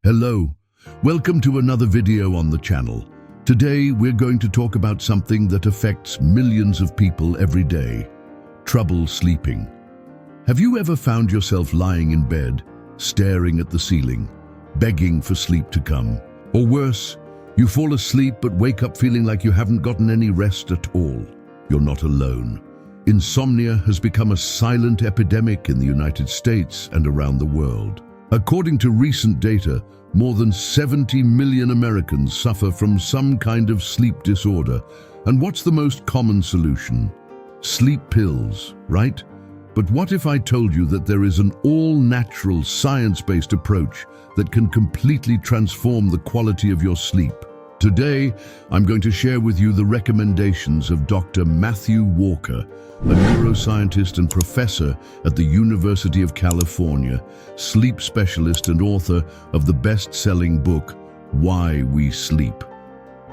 Hello, welcome to another video on the channel. Today we're going to talk about something that affects millions of people every day: trouble sleeping. Have you ever found yourself lying in bed, staring at the ceiling, begging for sleep to come? Or worse, you fall asleep but wake up feeling like you haven't gotten any rest at all? You're not alone. Insomnia has become a silent epidemic in the United States and around the world. According to recent data, more than 70 million Americans suffer from some kind of sleep disorder. And what's the most common solution? Sleep pills, right? But what if I told you that there is an all-natural, science-based approach that can completely transform the quality of your sleep? Today, I'm going to share with you the recommendations of Dr. Matthew Walker, a neuroscientist and professor at the University of California, sleep specialist and author of the best-selling book, Why We Sleep.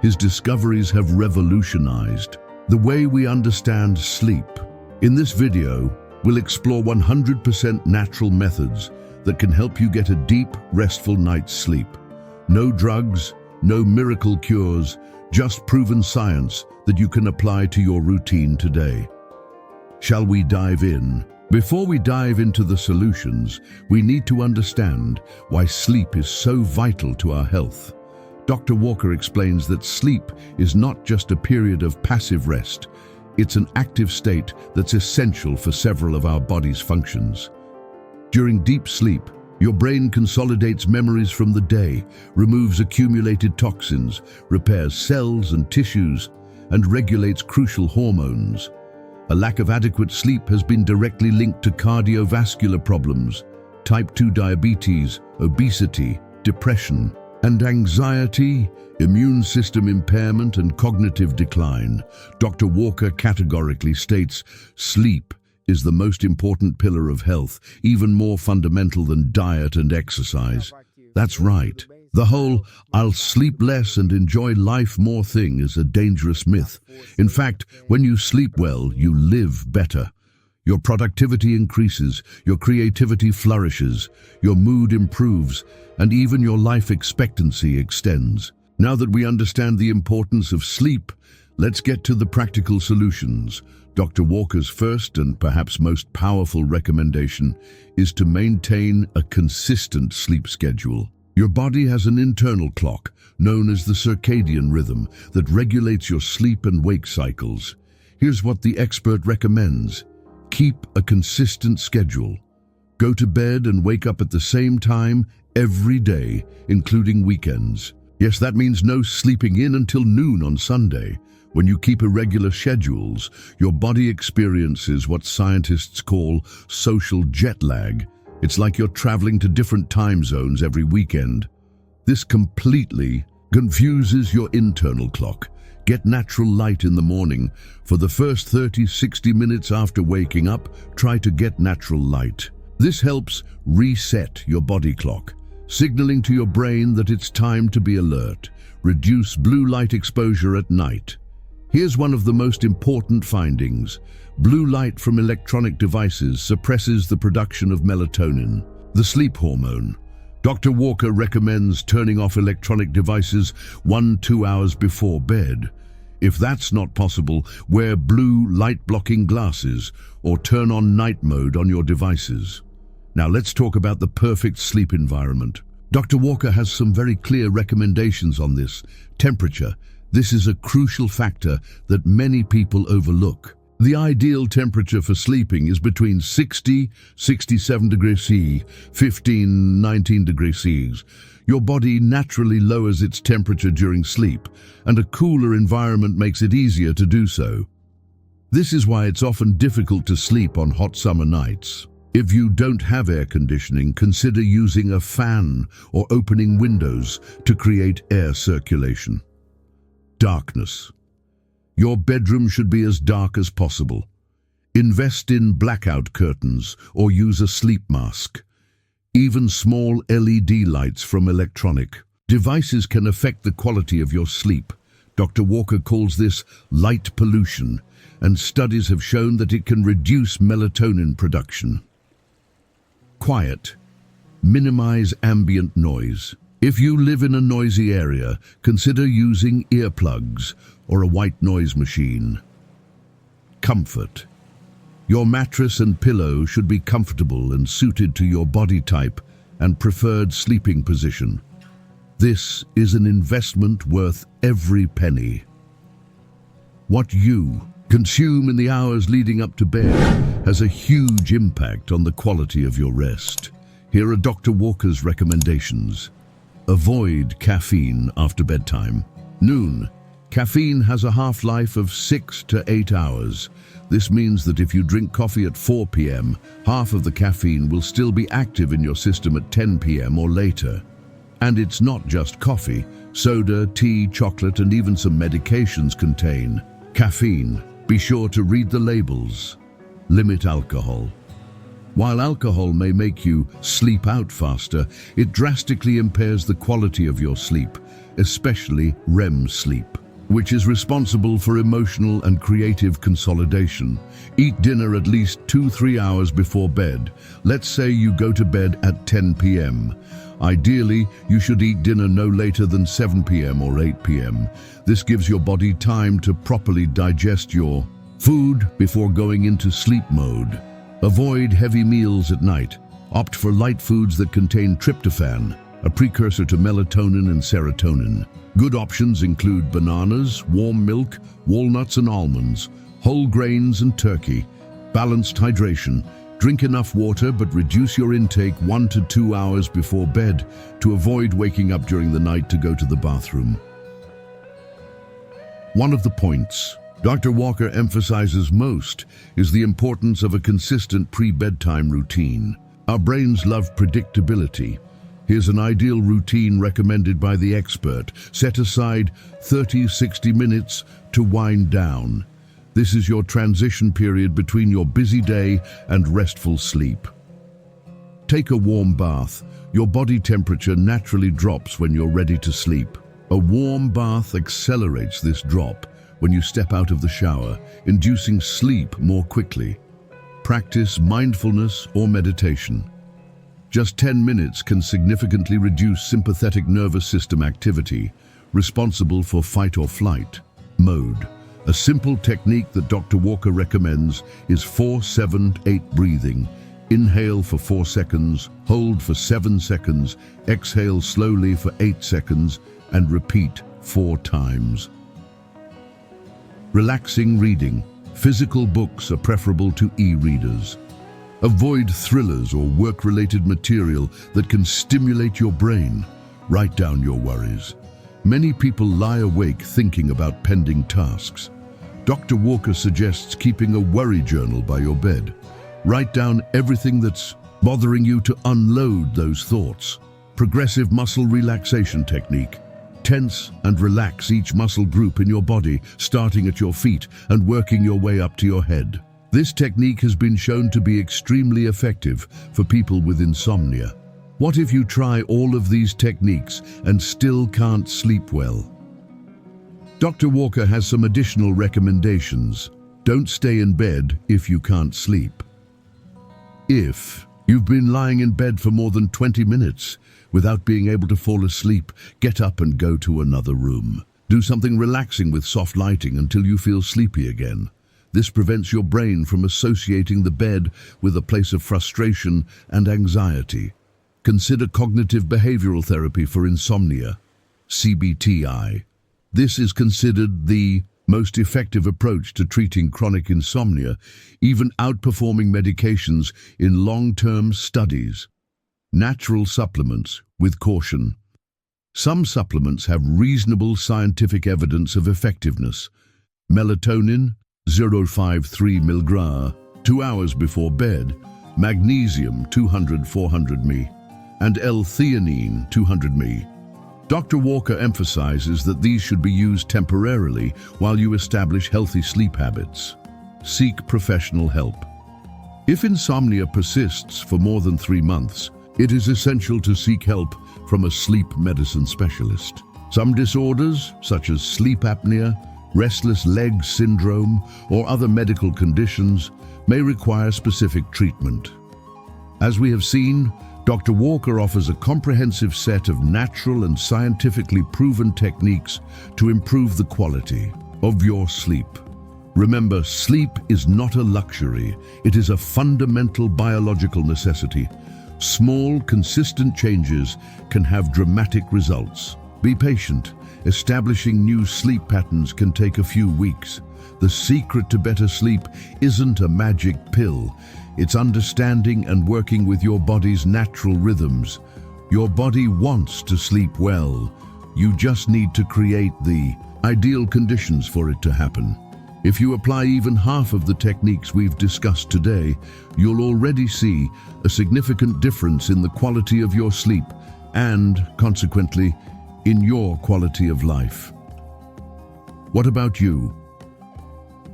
His discoveries have revolutionized the way we understand sleep. In this video, we'll explore 100% natural methods that can help you get a deep, restful night's sleep. No drugs, no miracle cures, just proven science that you can apply to your routine today. Shall we dive in? Before we dive into the solutions, we need to understand why sleep is so vital to our health. Dr. Walker explains that sleep is not just a period of passive rest. It's an active state that's essential for several of our body's functions. During deep sleep, your brain consolidates memories from the day, removes accumulated toxins, repairs cells and tissues, and regulates crucial hormones. A lack of adequate sleep has been directly linked to cardiovascular problems, type 2 diabetes, obesity, depression, and anxiety, immune system impairment, and cognitive decline. Dr. Walker categorically states, sleep is the most important pillar of health, even more fundamental than diet and exercise. That's right. The whole "I'll sleep less and enjoy life more" thing is a dangerous myth. In fact, when you sleep well, you live better. Your productivity increases, your creativity flourishes, your mood improves, and even your life expectancy extends. Now that we understand the importance of sleep, let's get to the practical solutions. Dr. Walker's first and perhaps most powerful recommendation is to maintain a consistent sleep schedule. Your body has an internal clock, known as the circadian rhythm, that regulates your sleep and wake cycles. Here's what the expert recommends. Keep a consistent schedule. Go to bed and wake up at the same time every day, including weekends. Yes, that means no sleeping in until noon on Sunday. When you keep irregular schedules, your body experiences what scientists call social jet lag. It's like you're traveling to different time zones every weekend. This completely confuses your internal clock. Get natural light in the morning. For the first 30-60 minutes after waking up, try to get natural light. This helps reset your body clock, signaling to your brain that it's time to be alert. Reduce blue light exposure at night. Here's one of the most important findings. Blue light from electronic devices suppresses the production of melatonin, the sleep hormone. Dr. Walker recommends turning off electronic devices 1-2 hours before bed. If that's not possible, wear blue light-blocking glasses or turn on night mode on your devices. Now let's talk about the perfect sleep environment. Dr. Walker has some very clear recommendations on this. Temperature. This is a crucial factor that many people overlook. The ideal temperature for sleeping is between 60-67 degrees C, 15-19 degrees C. Your body naturally lowers its temperature during sleep, and a cooler environment makes it easier to do so. This is why it's often difficult to sleep on hot summer nights. If you don't have air conditioning, consider using a fan or opening windows to create air circulation. Darkness. Your bedroom should be as dark as possible. Invest in blackout curtains or use a sleep mask. Even small LED lights from electronic devices can affect the quality of your sleep. Dr. Walker calls this light pollution, and studies have shown that it can reduce melatonin production. Quiet. Minimize ambient noise. If you live in a noisy area, consider using earplugs or a white noise machine. Comfort. Your mattress and pillow should be comfortable and suited to your body type and preferred sleeping position. This is an investment worth every penny. What you consume in the hours leading up to bed has a huge impact on the quality of your rest. Here are Dr. Walker's recommendations. Avoid caffeine after bedtime. Noon. Caffeine has a half-life of 6 to 8 hours. This means that if you drink coffee at 4 p.m., half of the caffeine will still be active in your system at 10 p.m. or later. And it's not just coffee. Soda, tea, chocolate, and even some medications contain caffeine. Be sure to read the labels. Limit alcohol. While alcohol may make you sleep out faster, it drastically impairs the quality of your sleep, especially REM sleep, which is responsible for emotional and creative consolidation. Eat dinner at least 2-3 hours before bed. Let's say you go to bed at 10 p.m. Ideally, you should eat dinner no later than 7 p.m. or 8 p.m. This gives your body time to properly digest your food before going into sleep mode. Avoid heavy meals at night. Opt for light foods that contain tryptophan, a precursor to melatonin and serotonin. Good options include bananas, warm milk, walnuts and almonds, whole grains and turkey. Balanced hydration. Drink enough water but reduce your intake 1 to 2 hours before bed to avoid waking up during the night to go to the bathroom. One of the points Dr. Walker emphasizes most is the importance of a consistent pre-bedtime routine. Our brains love predictability. Here's an ideal routine recommended by the expert. Set aside 30-60 minutes to wind down. This is your transition period between your busy day and restful sleep. Take a warm bath. Your body temperature naturally drops when you're ready to sleep. A warm bath accelerates this drop when you step out of the shower, inducing sleep more quickly. Practice mindfulness or meditation. Just 10 minutes can significantly reduce sympathetic nervous system activity, responsible for fight or flight mode. A simple technique that Dr. Walker recommends is 4-7-8 breathing. Inhale for 4 seconds, hold for 7 seconds, exhale slowly for 8 seconds, and repeat 4 times. Relaxing reading. Physical books are preferable to e-readers. Avoid thrillers or work-related material that can stimulate your brain. Write down your worries. Many people lie awake thinking about pending tasks. Dr. Walker suggests keeping a worry journal by your bed. Write down everything that's bothering you to unload those thoughts. Progressive muscle relaxation technique. Tense and relax each muscle group in your body, starting at your feet and working your way up to your head. This technique has been shown to be extremely effective for people with insomnia. What if you try all of these techniques and still can't sleep well? Dr. Walker has some additional recommendations. Don't stay in bed if you can't sleep. If you've been lying in bed for more than 20 minutes without being able to fall asleep, get up and go to another room. Do something relaxing with soft lighting until you feel sleepy again. This prevents your brain from associating the bed with a place of frustration and anxiety. Consider cognitive behavioral therapy for insomnia, CBTI. This is considered the most effective approach to treating chronic insomnia, even outperforming medications in long-term studies. Natural supplements, with caution. Some supplements have reasonable scientific evidence of effectiveness. Melatonin, 0.53 mg, 2 hours before bed. Magnesium, 200-400 mg, and L-theanine, 200 mg. Dr. Walker emphasizes that these should be used temporarily while you establish healthy sleep habits. Seek professional help. If insomnia persists for more than 3 months, it is essential to seek help from a sleep medicine specialist. Some disorders, such as sleep apnea, restless leg syndrome, or other medical conditions, may require specific treatment. As we have seen, Dr. Walker offers a comprehensive set of natural and scientifically proven techniques to improve the quality of your sleep. Remember, sleep is not a luxury. It is a fundamental biological necessity. Small, consistent changes can have dramatic results. Be patient. Establishing new sleep patterns can take a few weeks. The secret to better sleep isn't a magic pill. It's understanding and working with your body's natural rhythms. Your body wants to sleep well. You just need to create the ideal conditions for it to happen. If you apply even half of the techniques we've discussed today, you'll already see a significant difference in the quality of your sleep and, consequently, in your quality of life. What about you?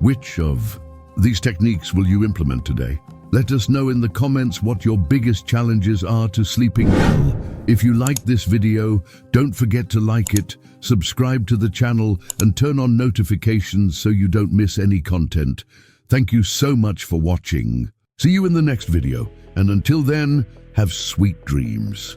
Which of these techniques will you implement today? Let us know in the comments what your biggest challenges are to sleeping well. If you liked this video, don't forget to like it, subscribe to the channel, and turn on notifications so you don't miss any content. Thank you so much for watching. See you in the next video, and until then, have sweet dreams.